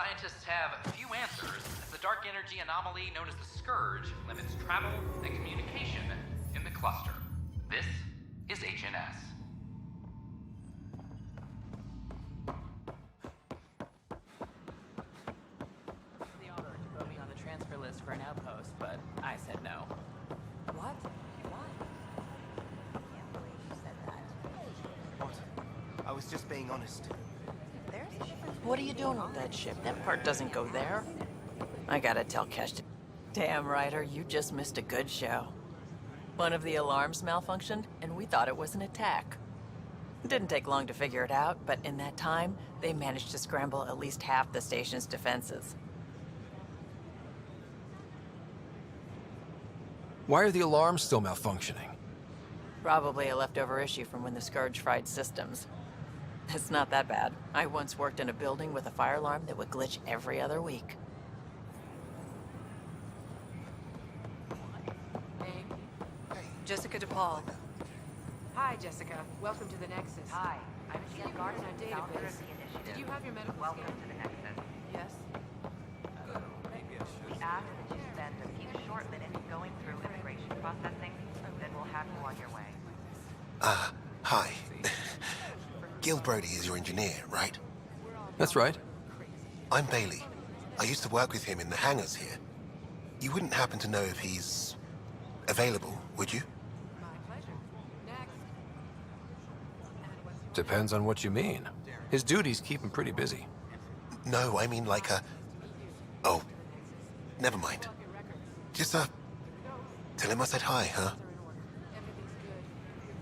scientists have few answers, as the dark energy anomaly known as the Scourge limits travel and communication in the cluster. This is HNS. The offer to put me on the transfer list for an outpost, but I said no. What? Why? I can't believe you said that. What? I was just being honest. There's a difference. What are you doing with that ship? That part doesn't go there. I gotta tell Kesh. Damn, Ryder, you just missed a good show. One of the alarms malfunctioned, and we thought it was an attack. It didn't take long to figure it out, but in that time, they managed to scramble at least half the station's defenses. Why are the alarms still malfunctioning? Probably a leftover issue from when the Scourge fried systems. It's not that bad. I once worked in a building with a fire alarm that would glitch every other week. Jessica DePaul. Hi, Jessica. Welcome to the Nexus. Hi, I'm Jen Jen Garden, Garden, our founder database. of the initiative. Did you have your medical Welcome scan? to the Nexus. Yes. We ask that you spend a few short minutes going through immigration processing, then we'll have you on your way. Hi. Gil Brody is your engineer, right? That's right. I'm Bailey. I used to work with him in the hangars here. You wouldn't happen to know if he's available, would you? My pleasure. Next. Depends on what you mean. His duties keep him pretty busy. No, I mean like a... Oh, never mind. Just, tell him I said hi, huh? Everything's good.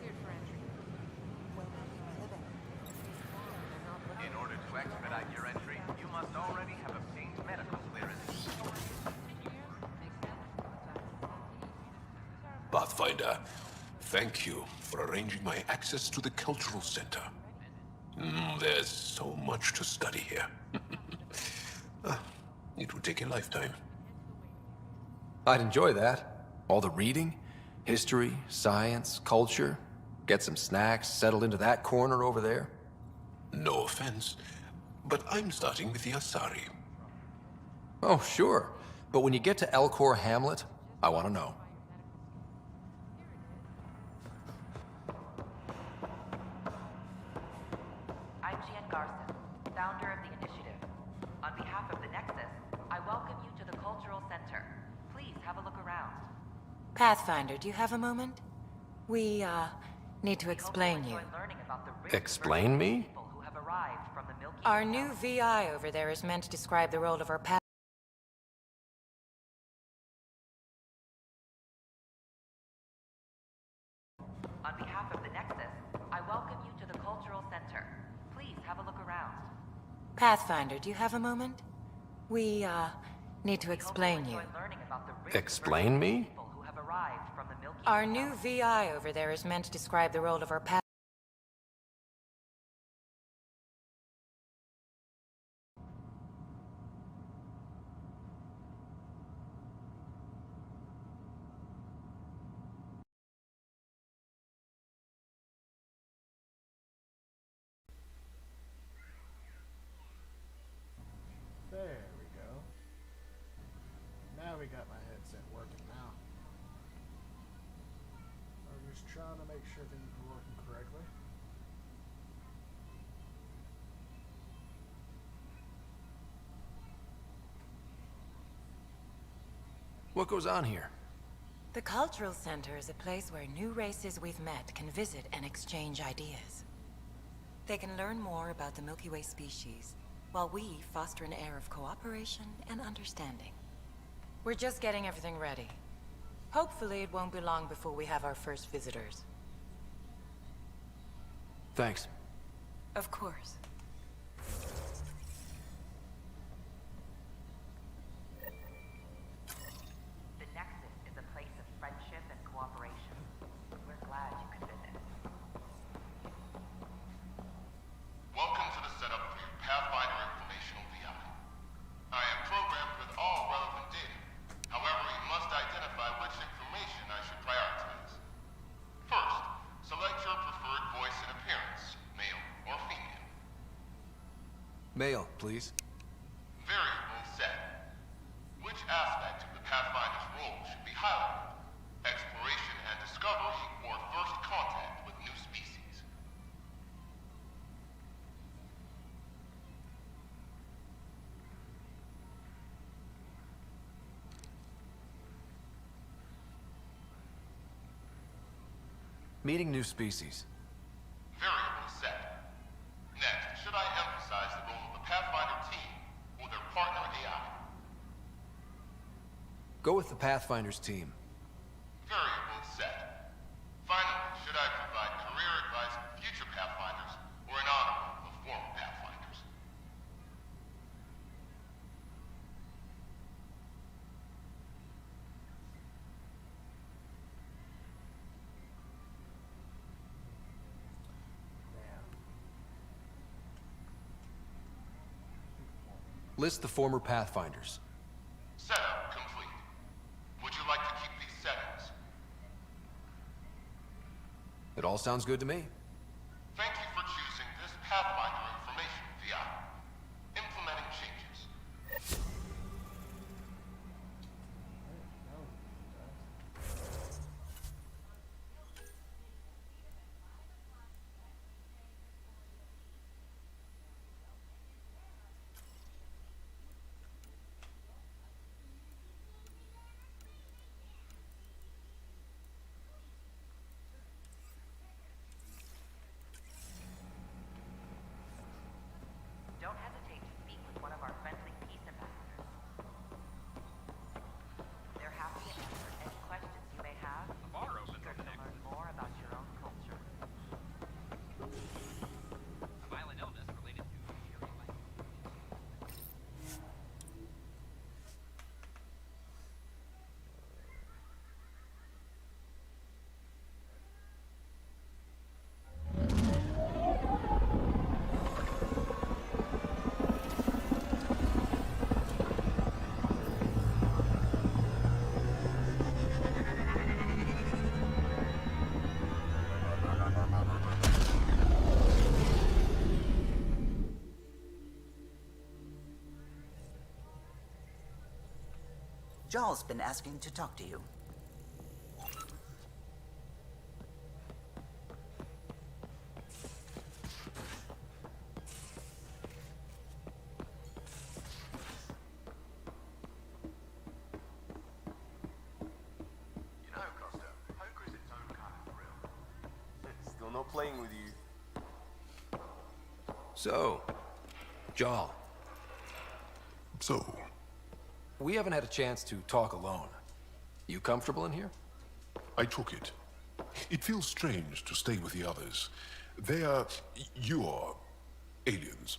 You're cleared for entry. In order to expedite your entry, you must already have obtained medical clearance. Pathfinder, thank you for arranging my access to the Cultural Center. There's so much to study here. It would take a lifetime. I'd enjoy that. All the reading, history, science, culture. Get some snacks, settled into that corner over there. No offense, but I'm starting with the Asari. Oh, sure. But when you get to Elcor Hamlet, I want to know. I'm Jen Garson, founder of the initiative. On behalf of the Nexus, I welcome you to the Cultural Center. Please have a look around. Pathfinder, do you have a moment? We, need to explain you. Enjoy learning about the rich Explain diversity of me? people who have arrived from the Milky Our Way new galaxy. VI over there is meant to describe the role of our path. On behalf of the Nexus, I welcome you to the Cultural Center. Please have a look around. Pathfinder, do you have a moment? We, need to explain you. Enjoy learning about the rich Explain diversity of me? people who have arrived from the Milky Our Way new galaxy. VI over there is meant to describe the role of our path. There we go. Now we got my headset working now. I'm just trying to make sure things are working correctly. What goes on here? The Cultural Center is a place where new races we've met can visit and exchange ideas. They can learn more about the Milky Way species, while we foster an air of cooperation and understanding. We're just getting everything ready. Hopefully it won't be long before we have our first visitors. Thanks. Of course. The Nexus is a place of friendship and cooperation. We're glad you could visit. Welcome to the setup for your Pathfinder Informational VI. I am programmed with all relevant data. However, you must identify which information I should prioritize. First, select your preferred voice and appearance, male or female. Mail, please. Very Meeting new species. Variable set. Next, should I emphasize the role of the Pathfinder team or their partner AI? Go with the Pathfinders team. Variable set. Finally, should I provide career advice for future Pathfinders or an honor of former Pathfinders? List the former Pathfinders. Setup complete. Would you like to keep these settings? It all sounds good to me. Thank you for choosing this Pathfinder information VI. Implementing changes. Don't hesitate to speak with one of our friendly peace ambassadors. They're happy to answer any questions you may have. The bar opens Eager on the to next. learn more about your own culture. A violent illness related to Fury Light. Jarl's been asking to talk to you. You know, Costa, poker is its own kind of thrill. Still not playing with you. So, Jarl, So, we haven't had a chance to talk alone. You comfortable in here? I took it. It feels strange to stay with the others. They are... you are... aliens.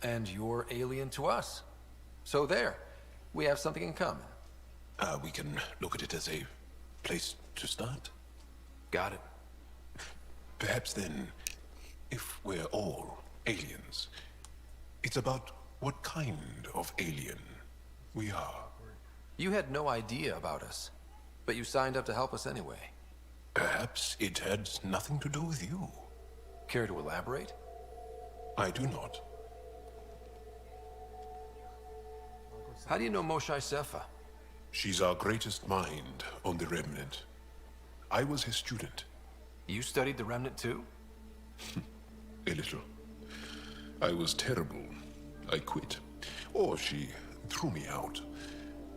And you're alien to us. So there, we have something in common. We can look at it as a place to start. Got it. Perhaps then, if we're all aliens, it's about what kind of alien we are. You had no idea about us, but you signed up to help us anyway. Perhaps it had nothing to do with you. Care to elaborate? I do not. How do you know Moshae Sefa? She's our greatest mind on the Remnant. I was his student. You studied the Remnant too? A little. I was terrible. I quit. Or she threw me out.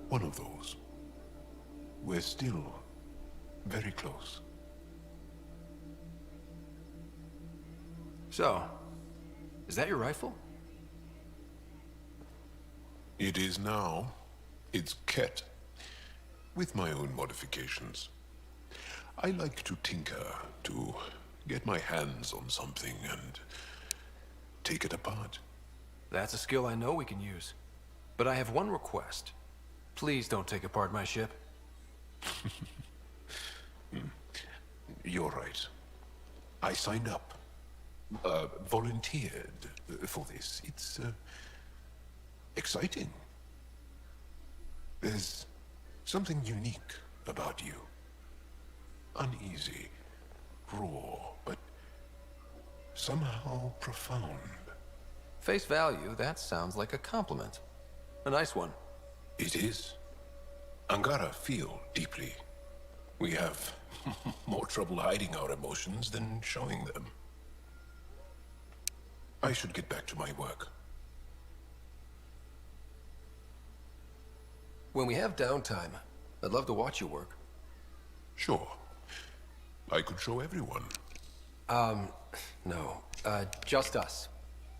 One of those. We're still very close. So, is that your rifle? It is now. It's Ket. With my own modifications. I like to tinker, to get my hands on something and take it apart. That's a skill I know we can use. But I have one request. Please don't take apart my ship. You're right. I signed up. Volunteered for this. It's, exciting. There's something unique about you. Uneasy, raw, but somehow profound. Face value, that sounds like a compliment. A nice one. It is. Angara feel deeply. We have more trouble hiding our emotions than showing them. I should get back to my work. When we have downtime, I'd love to watch you work. Sure. I could show everyone. No. Just us.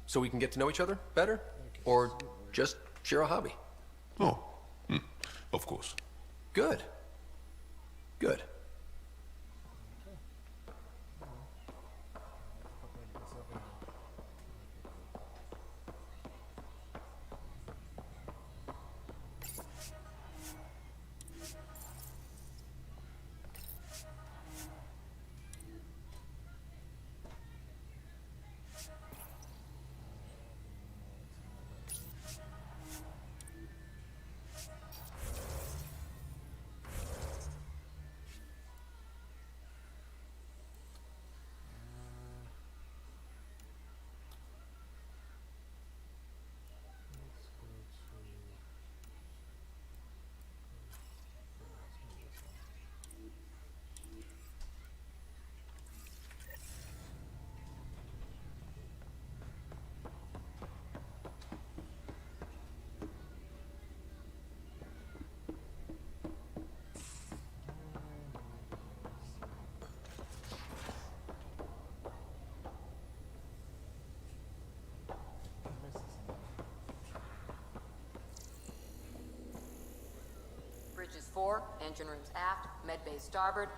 So we can get to know each other better? Or just share a hobby? Oh, of course. Good. Good. Bridges 4, engine rooms aft, med bay starboard.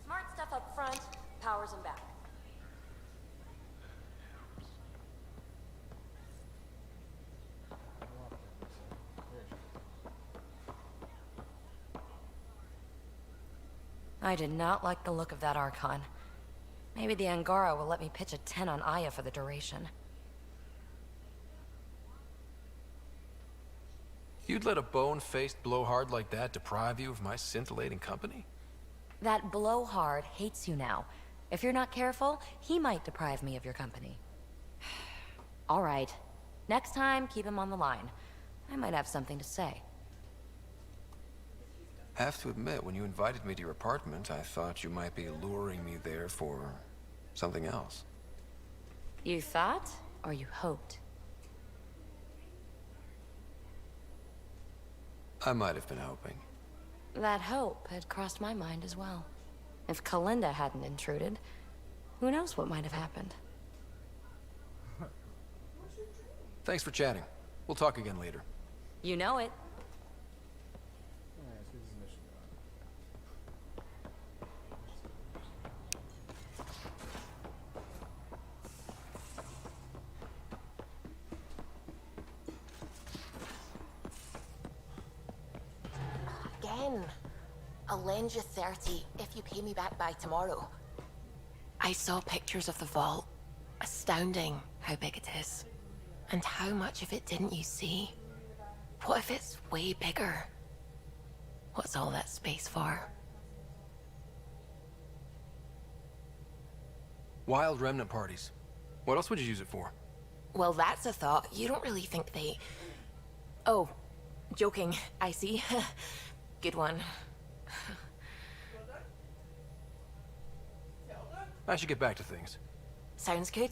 Smart stuff up front, powers in back. I did not like the look of that Archon. Maybe the Angara will let me pitch a 10 on Aya for the duration. You'd let a bone-faced blowhard like that deprive you of my scintillating company? That blowhard hates you now. If you're not careful, he might deprive me of your company. All right. Next time, keep him on the line. I might have something to say. Have to admit, when you invited me to your apartment, I thought you might be luring me there for something else. You thought, or you hoped? I might have been hoping. That hope had crossed my mind as well. If Kalinda hadn't intruded, who knows what might have happened. Thanks for chatting. We'll talk again later. You know it. Again. I'll lend you 30 if you pay me back by tomorrow. I saw pictures of the vault. Astounding how big it is. And how much of it didn't you see? What if it's way bigger? What's all that space for? Wild remnant parties. What else would you use it for? Well, that's a thought. You don't really think they... Oh, joking. I see. Good one. I should get back to things. Sounds good.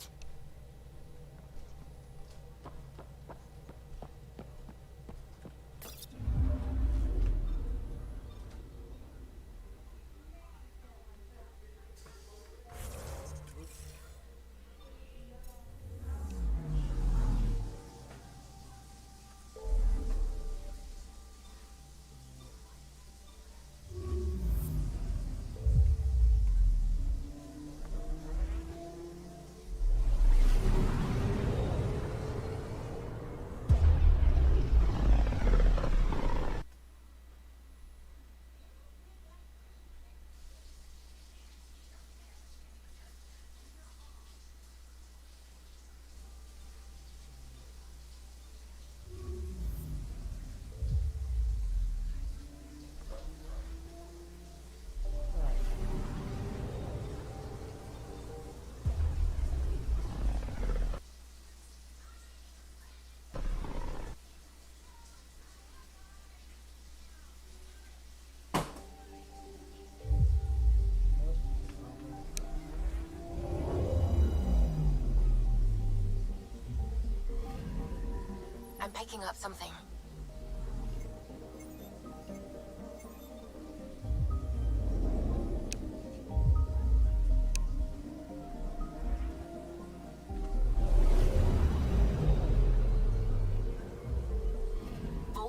I'm picking up something.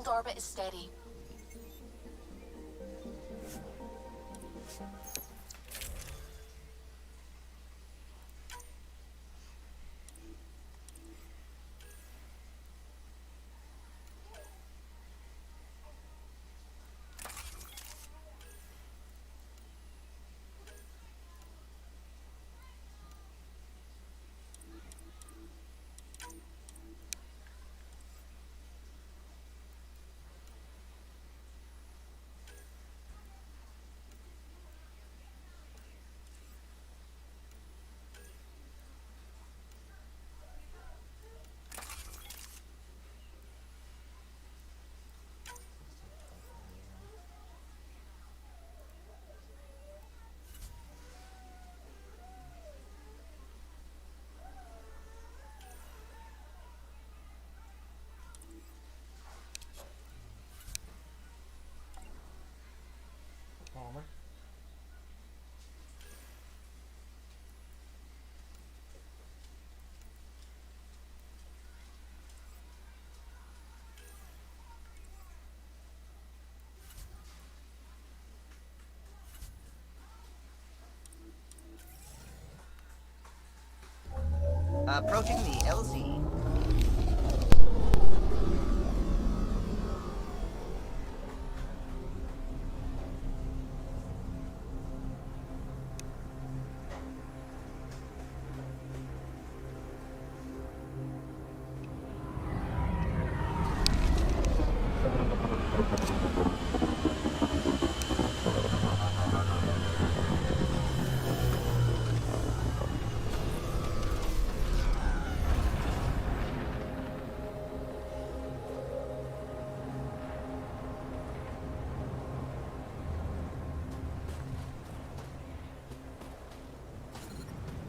Hold orbit is steady. Palmer. Approaching the LZ.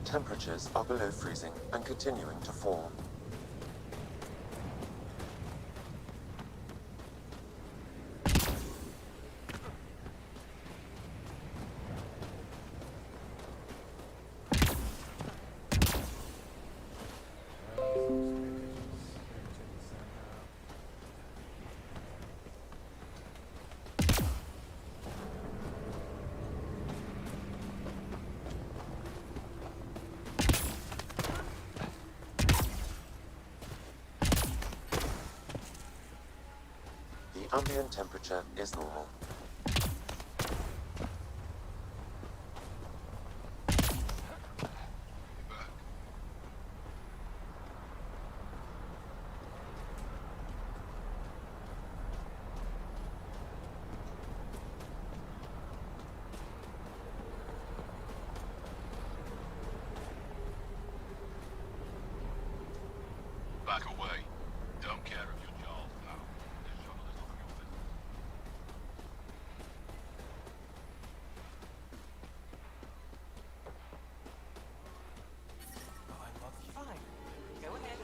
Temperatures are below freezing and continuing to fall. The ambient temperature is normal. Back away. Don't care if you're Jarl now. This shuttle is not for your business. Fine. Go ahead.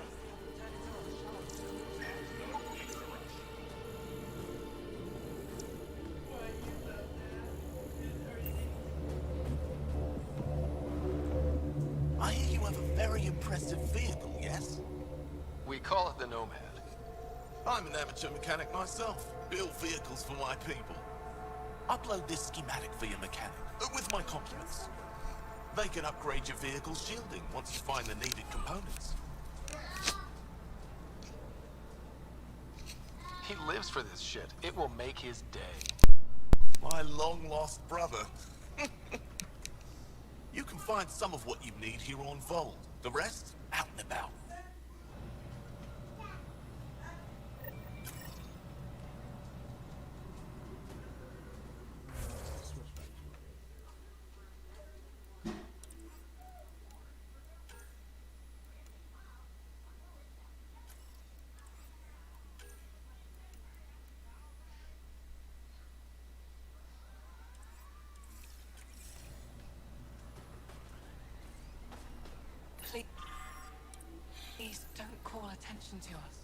I hear you have a very impressive vehicle, yes? We call it the Nomad. I'm an amateur mechanic myself. Build vehicles for my people. Upload this schematic for your mechanic, with my compliments. They can upgrade your vehicle's shielding once you find the needed components. He lives for this shit. It will make his day. My long-lost brother. You can find some of what you need here on Vold. The rest, out and about. Please don't call attention to us.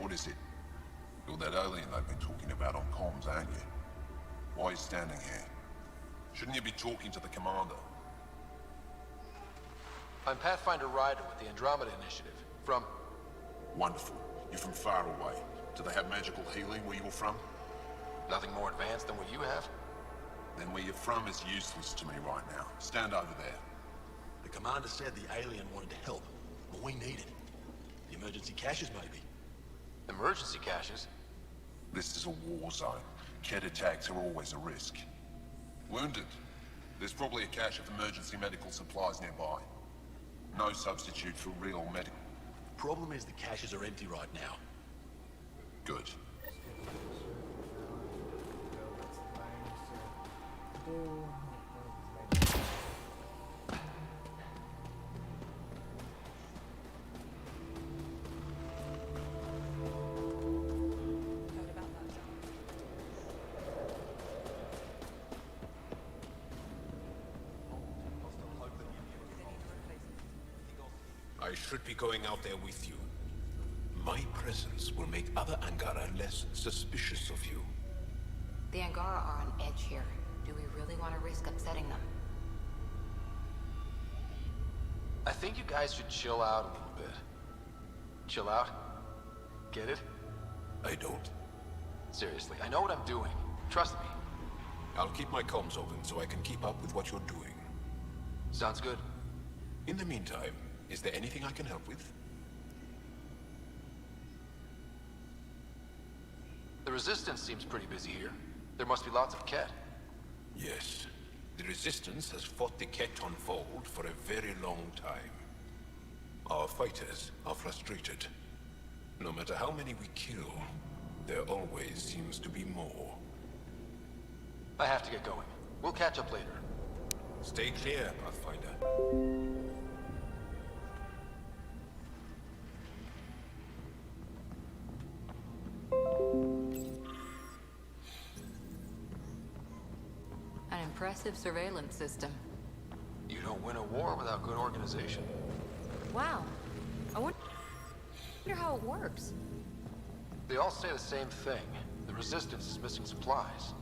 what is it? You're that alien they've been talking about on comms, aren't you? Why are you standing here? Shouldn't you be talking to the commander? I'm Pathfinder Ryder with the Andromeda Initiative. From... Wonderful. You're from far away. Do they have magical healing where you're from? Nothing more advanced than what you have? Then where you're from is useless to me right now. Stand over there. The commander said the alien wanted to help. What we needed. The emergency caches, maybe. Emergency caches? This is a war zone. Ket attacks are always a risk. Wounded. There's probably a cache of emergency medical supplies nearby. No substitute for real medical. Problem is the caches are empty right now. Good. I should be going out there with you. My presence will make other Angara less suspicious of you. The Angara are on edge here. Do we really want to risk upsetting them? I think you guys should chill out a little bit. Chill out? Get it? I don't. Seriously, I know what I'm doing. Trust me. I'll keep my comms open so I can keep up with what you're doing. Sounds good. In the meantime, is there anything I can help with? The Resistance seems pretty busy here. There must be lots of Ket. Yes. The Resistance has fought the Ket on Fold for a very long time. Our fighters are frustrated. No matter how many we kill, there always seems to be more. I have to get going. We'll catch up later. Stay clear, Pathfinder. An impressive surveillance system. You don't win a war without good organization. Wow. I wonder how it works. They all say the same thing. The Resistance is missing supplies.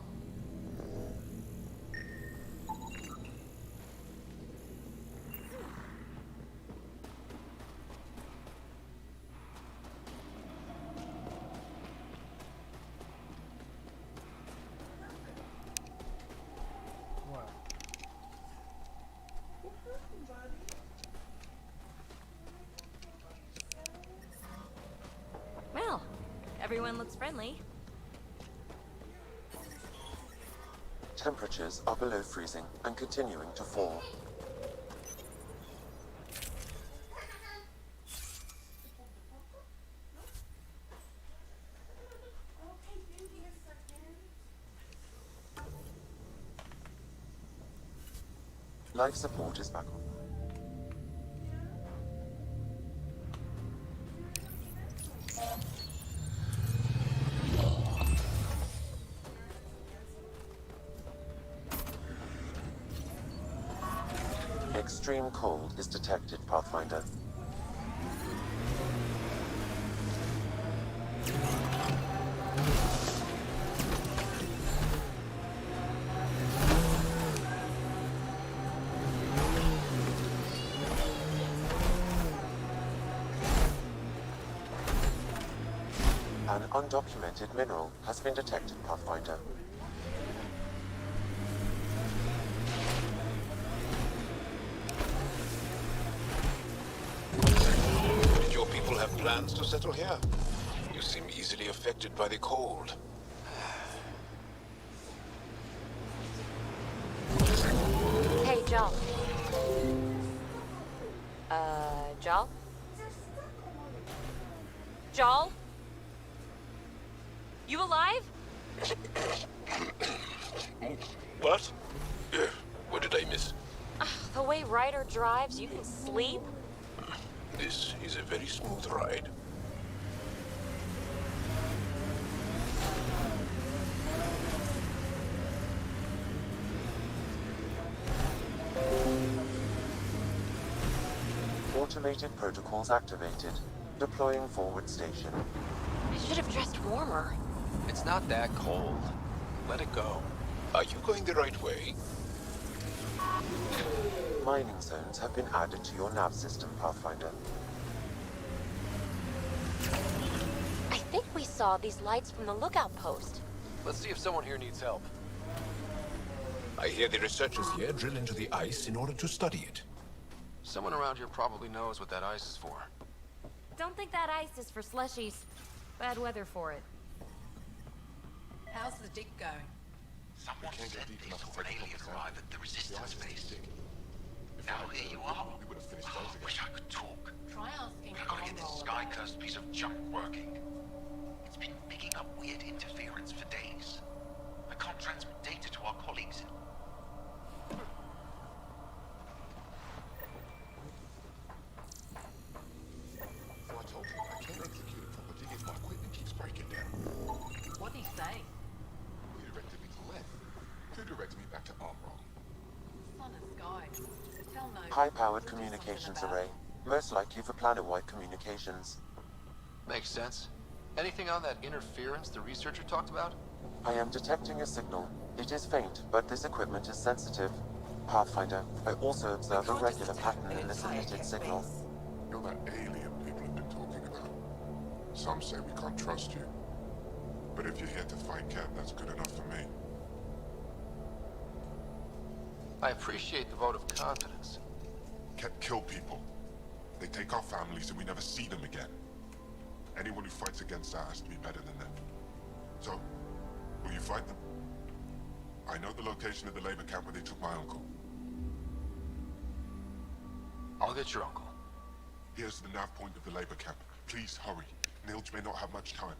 Well, everyone looks friendly. Temperatures are below freezing and continuing to fall. Life support is back on. Extreme cold is detected, Pathfinder. An undocumented mineral has been detected, Pathfinder. Did your people have plans to settle here? You seem easily affected by the cold. Hey, Jal. Jal? Jal? You alive? What? What did I miss? The way Ryder drives, you can sleep? This is a very smooth ride. Automated protocols activated. Deploying forward station. Should have dressed warmer. It's not that cold. Let it go. Are you going the right way? Mining zones have been added to your nav system, Pathfinder. I think we saw these lights from the lookout post. Let's see if someone here needs help. I hear the researchers here drill into the ice in order to study it. Someone around here probably knows what that ice is for. Don't think that ice is for slushies. Bad weather for it. How's the dig going? Someone said they saw an alien arrive at the resistance base. Now here you are. Oh, I wish I could talk. Try asking. I gotta get this sky-cursed piece of junk working. It's been picking up weird interference for days. I can't transmit data to our colleagues. So I told you I can't execute a proper dig if my equipment keeps breaking down. What did he say? He directed me to left. Who directed me back to Armrock? Sun and sky. Tell no. High-powered communications array. Most likely for planet-wide communications. Makes sense. Anything on that interference the researcher talked about? I am detecting a signal. It is faint, but this equipment is sensitive. Pathfinder, I also observe a regular pattern in this emitted signal. You're that alien people have been talking about. Some say we can't trust you. But if you're here to fight Ket, that's good enough for me. I appreciate the vote of confidence. Ket kill people. They take our families and we never see them again. Anyone who fights against that has to be better than them. So, will you fight them? I know the location of the labor camp where they took my uncle. I'll get your uncle. Here's the nav point of the labor camp. Please hurry. Nilge may not have much time.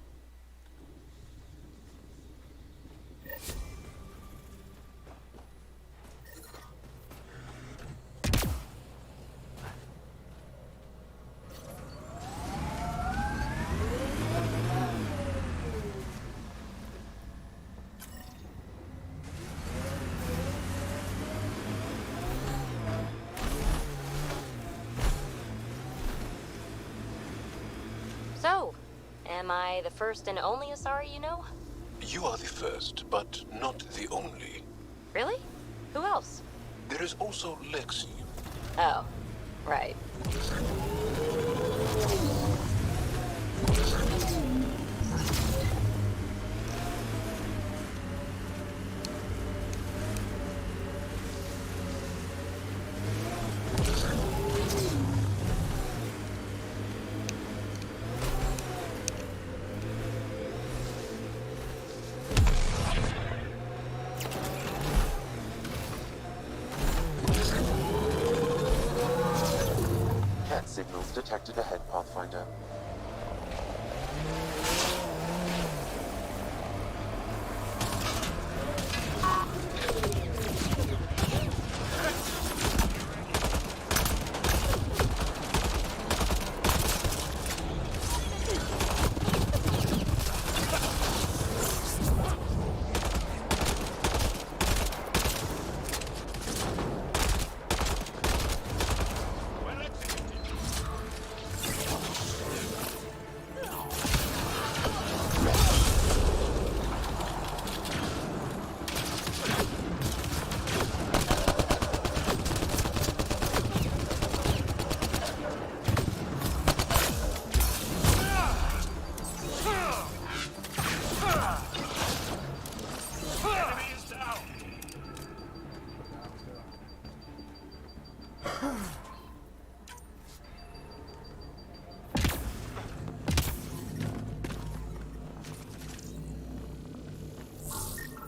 So, am I the first and only Asari you know? You are the first, but not the only. Really? Who else? There is also Lexi. Oh, right. Cat signals detected ahead, Pathfinder.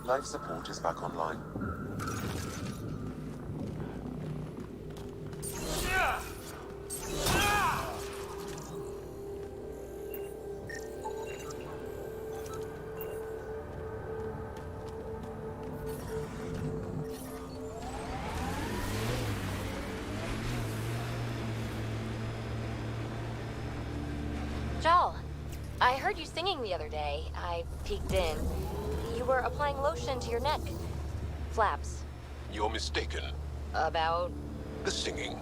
Life support is back online. Jal, I heard you singing the other day. I peeked in. You were applying lotion to your neck. Flaps. You're mistaken. About? The singing,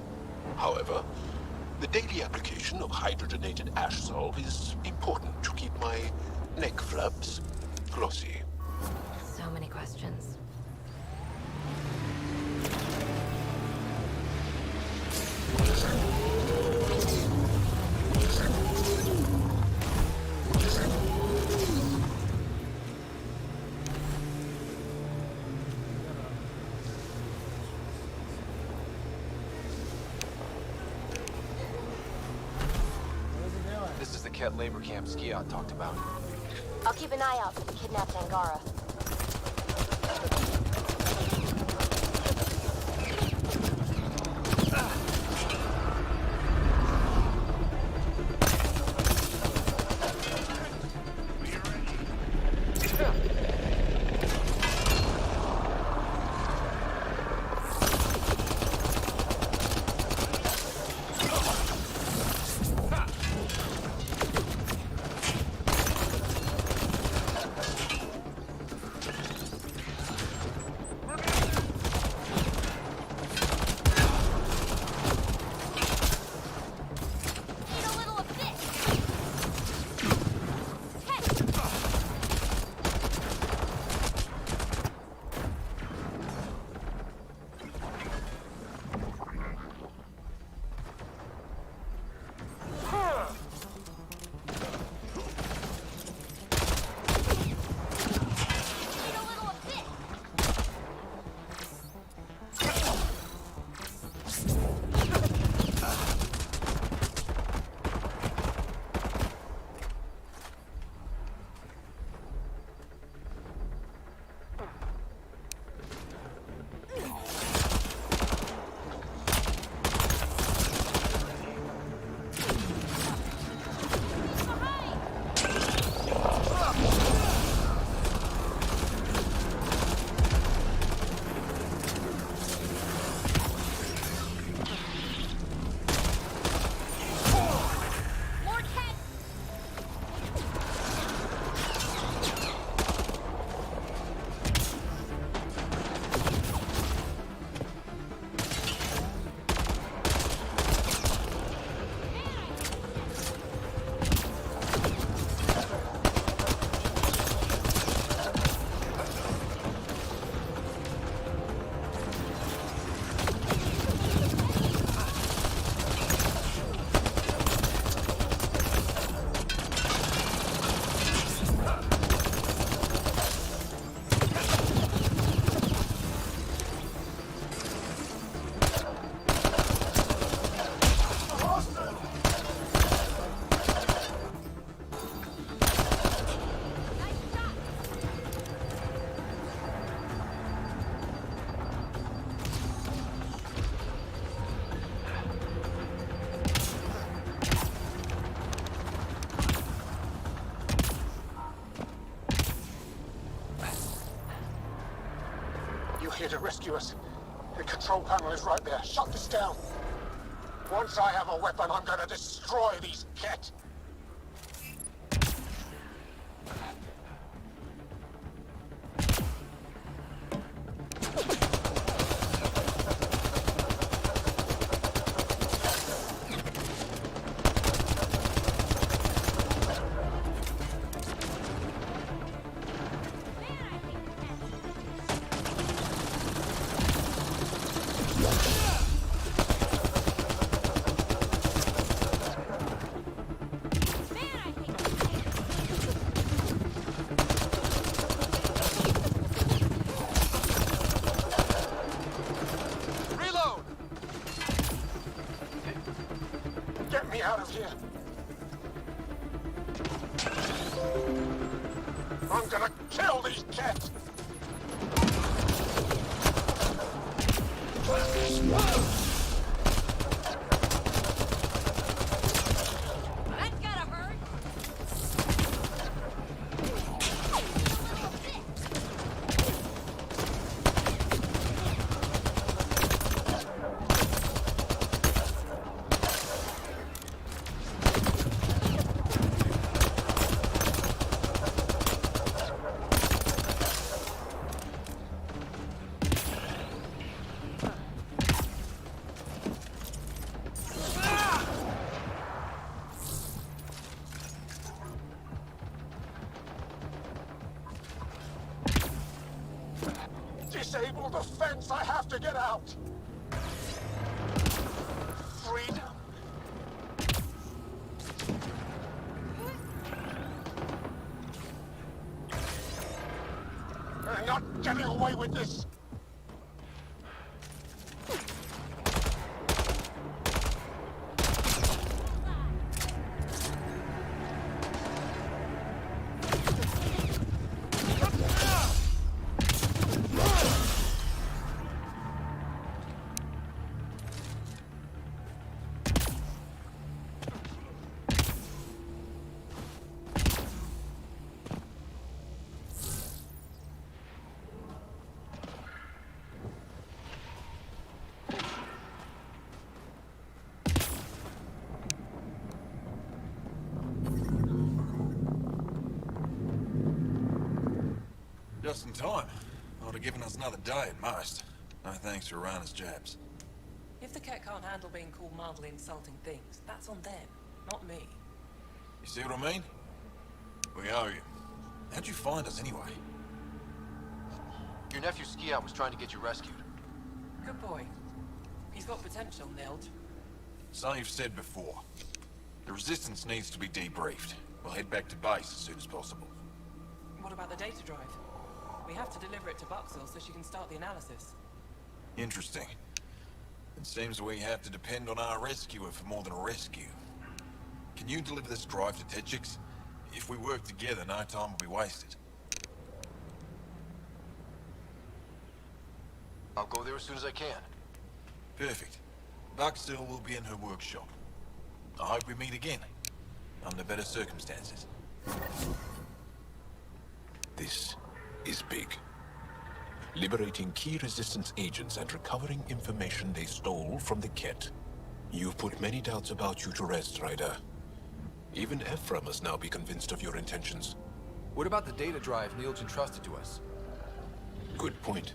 however, The daily application of hydrogenated ash salt is important to keep my neck flaps glossy. So many questions. This is the Ket labor camp Scion talked about. I'll keep an eye out for the kidnapped Angara. Here to rescue us. The control panel is right there. Shut this down. Once I have a weapon, I'm gonna destroy these Ket. Get me out of here! I'm gonna kill these Ket! That's gotta hurt! disable the fence. I have to get out. Freedom. You're not getting away with this. Just in time. Would have given us another day at most. No thanks to Rana's jabs. If the Ket can't handle being called mildly insulting things, that's on them, not me. You see what I mean? We owe you. How'd you find us anyway? Your nephew Skiat was trying to get you rescued. Good boy. He's got potential, Nild. Something you've said before. The Resistance needs to be debriefed. We'll head back to base as soon as possible. What about the data drive? We have to deliver it to Buxel so she can start the analysis. Interesting. It seems we have to depend on our rescuer for more than a rescue. Can you deliver this drive to Techix? If we work together, no time will be wasted. I'll go there as soon as I can. Perfect. Buxel will be in her workshop. I hope we meet again, under better circumstances. This is big. Liberating key Resistance agents and recovering information they stole from the Ket. You've put many doubts about you to rest, Ryder. Even Ephra must now be convinced of your intentions. What about the data drive Niel's entrusted to us? Good point.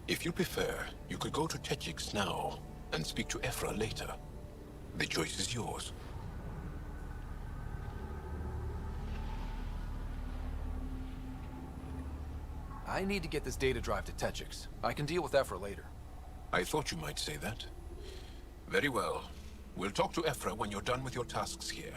If you prefer, you could go to Techix now and speak to Ephra later. The choice is yours. I need to get this data drive to Techix. I can deal with Ephra later. I thought you might say that. Very well. We'll talk to Ephra when you're done with your tasks here.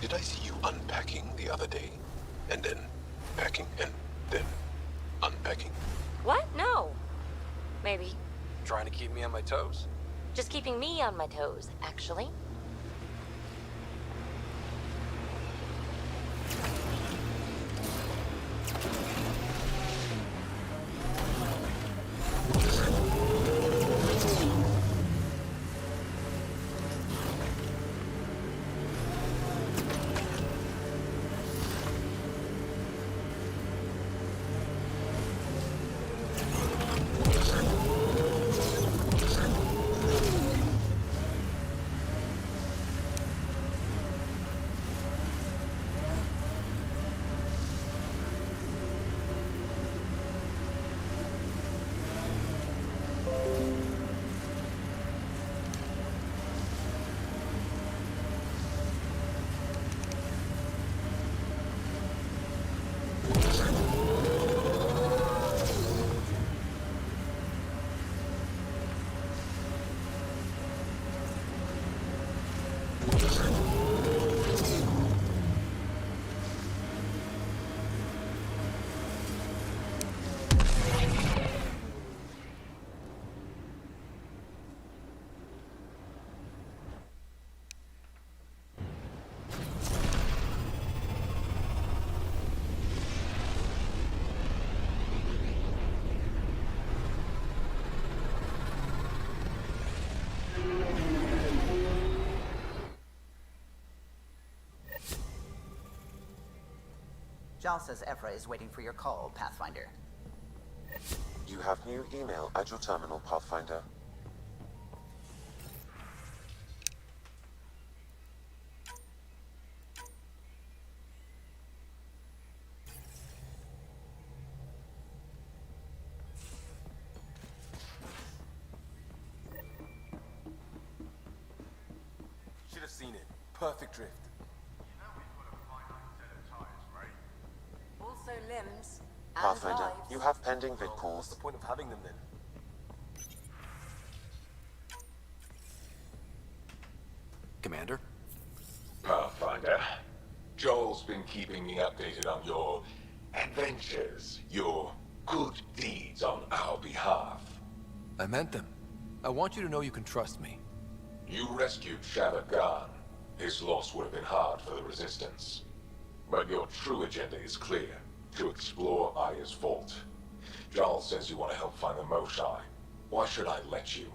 Did I see you unpacking the other day? And then packing and then unpacking? What? No. Maybe. Trying to keep me on my toes? Just keeping me on my toes, actually. Jal says Ephra is waiting for your call, Pathfinder. You have new email at your terminal, Pathfinder. Should have seen it. Perfect drift. Also limbs. And Pathfinder, lives. you have pending vid What's calls. the point of having them then? Commander? Pathfinder, Joel's been keeping me updated on your adventures, your good deeds on our behalf. I meant them. I want you to know you can trust me. You rescued Shavit Khan. His loss would have been hard for the Resistance. But your true agenda is clear. To explore Aya's vault. Jarl says you want to help find the Moshae. Why should I let you?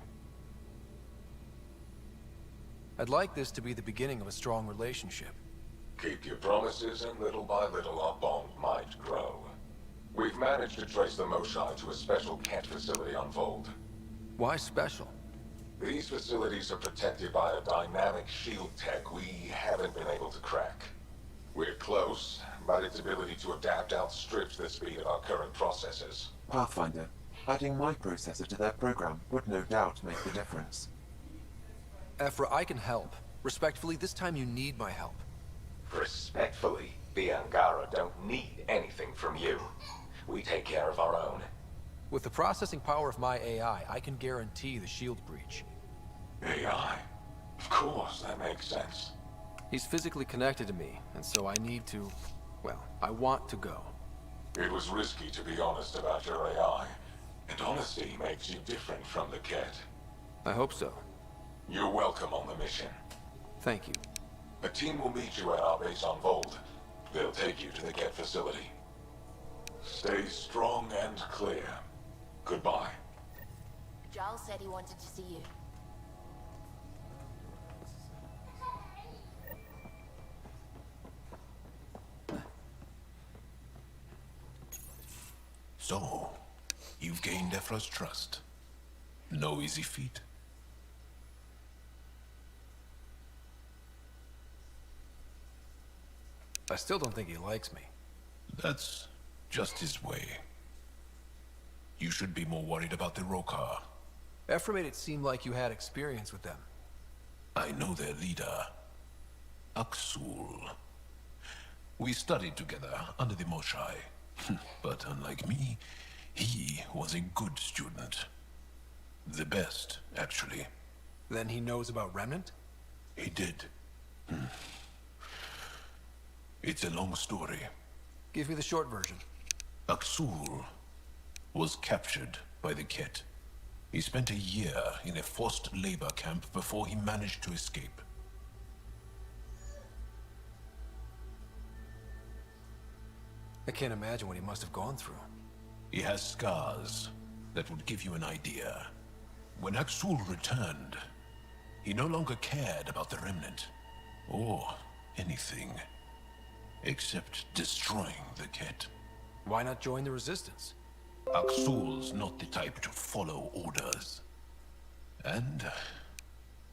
I'd like this to be the beginning of a strong relationship. Keep your promises, and little by little our bond might grow. We've managed to trace the Moshae to a special Kett facility on Vold. Why special? These facilities are protected by a dynamic shield tech we haven't been able to crack. We're close, but its ability to adapt outstrips the speed of our current processors. Pathfinder, adding my processor to their program would no doubt make the difference. Ephra, I can help. Respectfully, this time you need my help. Respectfully, the Angara don't need anything from you. We take care of our own. With the processing power of my AI, I can guarantee the shield breach. AI? Of course, that makes sense. He's physically connected to me, and so I need to... well, I want to go. It was risky to be honest about your AI, and honesty makes you different from the Kett. I hope so. You're welcome on the mission. Thank you. A team will meet you at our base on Vold. They'll take you to the Kett facility. Stay strong and clear. Goodbye. Giles said he wanted to see you. So, you've gained Ephra's trust. No easy feat. I still don't think he likes me. That's just his way. You should be more worried about the Rokar. Ephra made it seem like you had experience with them. I know their leader, Aksul. We studied together under the Moshae. But unlike me, he was a good student. The best, actually. Then he knows about Remnant? He did. It's a long story. Give me the short version. Aksul was captured by the Kett. He spent a year in a forced labor camp before he managed to escape. I can't imagine what he must have gone through. He has scars that would give you an idea. When Aksul returned, he no longer cared about the Remnant, or anything, except destroying the Kett. Why not join the Resistance? Aksul's not the type to follow orders. And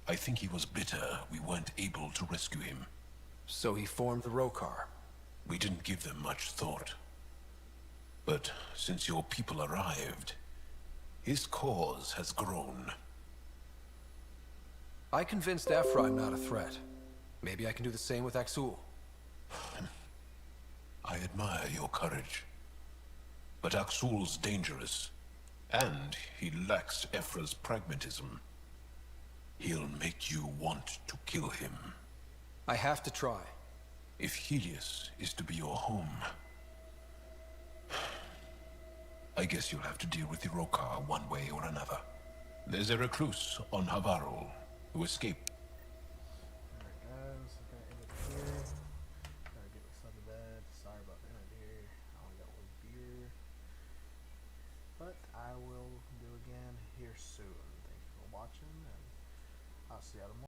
I think he was bitter we weren't able to rescue him. So he formed the Rokar. We didn't give them much thought. But since your people arrived, his cause has grown. I convinced Ephra I'm not a threat. Maybe I can do the same with Aksul. I admire your courage. But Aksul's dangerous, and he lacks Ephra's pragmatism. He'll make you want to kill him. I have to try. If Helios is to be your home, I guess you'll have to deal with the Rokar one way or another. There's a recluse on Havarul who escaped. Alright guys, I'm gonna end it here. Gotta get myself to bed. Sorry about the end here. I only got one beer. But I will do again here soon. Thank you for watching, and I'll see you tomorrow.